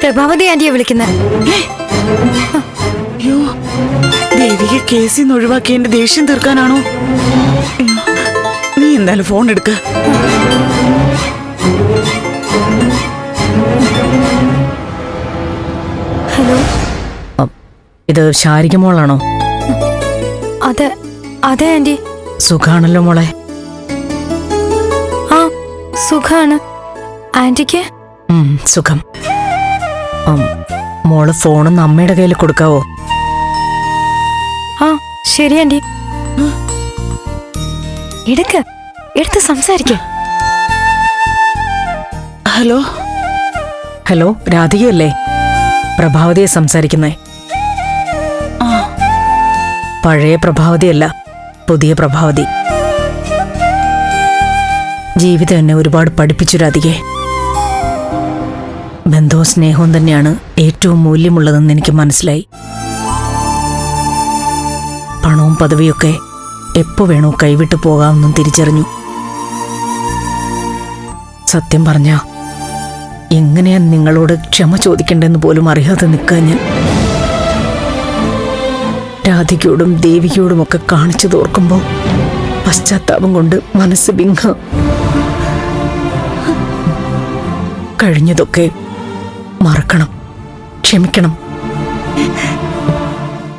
പ്രഭാവതി ആന്റിയെ വിളിക്കുന്നത്. അയ്യോ, ദേവിക കേസിൽ നിന്ന് ഒഴിവാക്കി എന്റെ ദേഷ്യം തീർക്കാനാണോ? നീ എന്തായാലും ഫോൺ എടുക്ക. ഹലോ, ഇത് ശാരിക മോളാണോ? അതെ അതെ ആന്റി. സുഖാണല്ലോ മോളെ? ആ സുഖാണ്. ആന്റിക്ക്? സുഖം. മോള് ഫോണൊന്ന് അമ്മയുടെ കയ്യിൽ കൊടുക്കാവോ? ആ ശരി ആന്റി. എടുത്ത് സംസാരിക്ക. ഹലോ ഹലോ, രാധികയല്ലേ? പ്രഭാവതിയെ സംസാരിക്കുന്നേ. പഴയ പ്രഭാവതിയല്ല, പുതിയ പ്രഭാവതി. ജീവിതം എന്നെ ഒരുപാട് പഠിപ്പിച്ചു രാധികെ. ബന്ധവും സ്നേഹവും തന്നെയാണ് ഏറ്റവും മൂല്യമുള്ളതെന്ന് എനിക്ക് മനസ്സിലായി. പണവും പദവിയൊക്കെ എപ്പോ വേണോ കൈവിട്ടു പോകാമെന്നും തിരിച്ചറിഞ്ഞു. സത്യം പറഞ്ഞ എങ്ങനെയാ നിങ്ങളോട് ക്ഷമ ചോദിക്കണ്ടെന്ന് പോലും അറിയാതെ നിൽക്കാൻ ഞാൻ. രാധികയോടും ദേവികയോടുമൊക്കെ കാണിച്ചു തോർക്കുമ്പോൾ പശ്ചാത്താപം കൊണ്ട് മനസ്സ് വിങ്ങ. കഴിഞ്ഞതൊക്കെ മറക്കണം, ക്ഷമിക്കണം.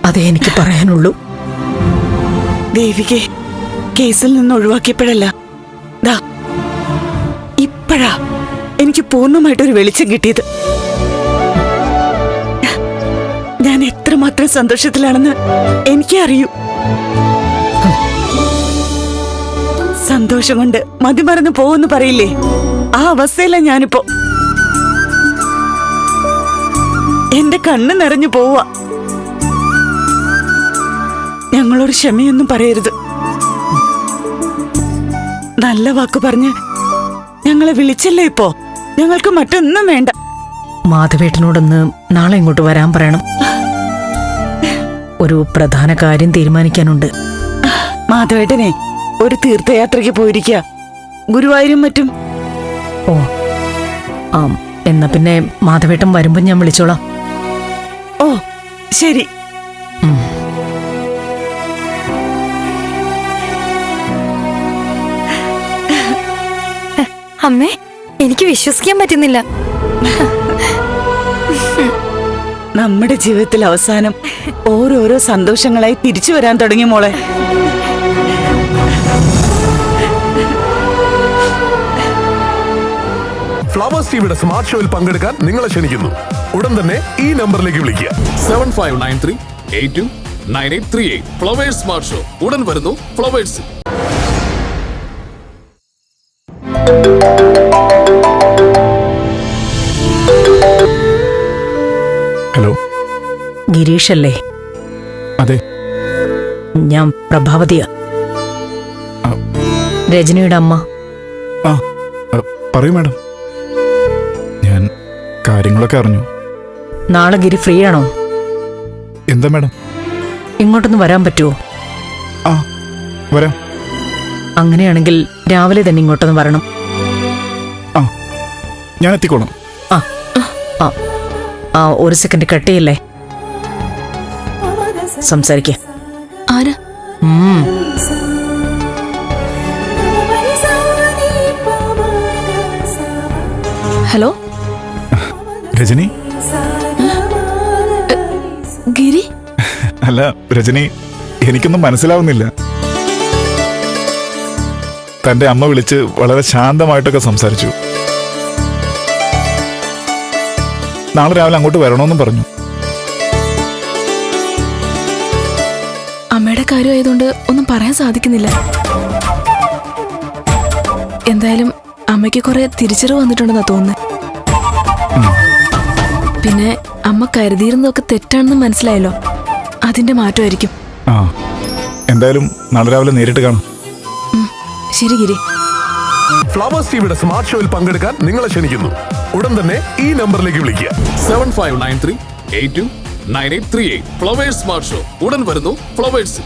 അതേ എനിക്ക് പറയാനുള്ളൂ. ദേവികെ കേസിൽ നിന്ന് ഒഴിവാക്കിയപ്പോഴല്ല, ദാ ഇപ്പോഴാ എനിക്ക് പൂർണ്ണമായിട്ടൊരു വെളിച്ചം കിട്ടിയത്. ഞാൻ എത്രമാത്രം സന്തോഷത്തിലാണെന്ന് എനിക്കേ അറിയൂ. സന്തോഷം കൊണ്ട് മതിമറന്ന് പോവെന്ന് പറയില്ലേ, ആ അവസ്ഥയില ഞാനിപ്പോ. എന്റെ കണ്ണ് നിറഞ്ഞു പോവാ. ഞങ്ങളോട് ക്ഷമയൊന്നും പറയരുത്. നല്ല വാക്ക് പറഞ്ഞ് ഞങ്ങളെ വിളിച്ചല്ലേ ഇപ്പോ. ഞങ്ങൾക്ക് മറ്റൊന്നും വേണ്ട. മാധവേട്ടനോടൊന്ന് നാളെ ഇങ്ങോട്ട് വരാൻ പറയണം. ഒരു പ്രധാന കാര്യം തീരുമാനിക്കാനുണ്ട്. മാധവേട്ടനെ ഒരു തീർത്ഥയാത്രയ്ക്ക് പോയിരിക്കുക, ഗുരുവായൂരും മറ്റും. ഓ എന്നാ പിന്നെ മാധവേട്ടൻ വരുമ്പോ ഞാൻ വിളിച്ചോളാം. ഓ ശരി. അമ്മേ, എനിക്ക് വിശ്വസിക്കാൻ പറ്റുന്നില്ല. നമ്മുടെ ജീവിതത്തിൽ അവസാനം ഓരോരോ സന്തോഷങ്ങളായി തിരിച്ചു വരാൻ തുടങ്ങി മോളെ. ഫ്ലവേഴ്സ് ടിവിയുടെ സ്മാർട്ട് ഷോയിൽ പങ്കെടുക്കാൻ നിങ്ങളെ ക്ഷണിക്കുന്നു. ഉടൻ തന്നെ ഈ നമ്പറിലേക്ക് വിളിക്കുക. 7593829838. ഫ്ലവേഴ്സ് സ്മാർട്ട് ഷോ ഉടൻ വരുന്നു ഫ്ലവേഴ്സ്. ഹലോ, ഗിരീഷ് അല്ലേ? അതെ. ഞാൻ പ്രഭാവതിയാ, രജനിയുടെ അമ്മ. പറയൂ മാഡം. ഞാൻ കാര്യങ്ങളൊക്കെ അറിഞ്ഞു. നാളെ ഗിരി ഫ്രീ ആണോ? എന്താ മാഡം? ഇങ്ങോട്ടൊന്ന് വരാൻ പറ്റുമോ? വരാം. അങ്ങനെയാണെങ്കിൽ രാവിലെ തന്നെ ഇങ്ങോട്ടൊന്ന് വരണം. ഞാൻ എത്തിക്കോളാം. ഒരു സെക്കൻഡ് കട്ട് ചെയ്യല്ലേ, സംസാരിക്ക. ആരാ? ഹലോ, രജനി? ഗിരി? അല്ല രജനി, എനിക്കൊന്നും മനസ്സിലാവുന്നില്ല. തന്റെ അമ്മ വിളിച്ച് വളരെ ശാന്തമായിട്ടൊക്കെ സംസാരിച്ചു. നാളെ രാവിലെ അങ്ങോട്ട് വരണമെന്നും പറഞ്ഞു. അമ്മയുടെ കാര്യമായതുകൊണ്ട് ഒന്നും പറയാൻ സാധിക്കുന്നില്ല. എന്തായാലും അമ്മയ്ക്ക് കുറെ തിരിച്ചറിവ് വന്നിട്ടുണ്ടെന്നാ തോന്നുന്നത്. പിന്നെ അമ്മ കരുതിയിരുന്നതൊക്കെ തെറ്റാണെന്ന് മനസ്സിലായല്ലോ, അതിന്റെ മാറ്റമായിരിക്കും. എന്തായാലും നാളെ രാവിലെ നേരിട്ട് കാണാം. ശരി ഗിരി. ഫ്ലവേഴ്സ് ടിവിയുടെ സ്മാർട്ട് ഷോയിൽ പങ്കെടുക്കാൻ നിങ്ങളെ ക്ഷണിക്കുന്നു. ഉടൻ തന്നെ ഈ നമ്പറിലേക്ക് വിളിക്കുക. 7593829838. ഫ്ലവേഴ്സ് സ്മാർട്ട് ഷോ ഉടൻ വരുന്നു ഫ്ലവേഴ്സ്.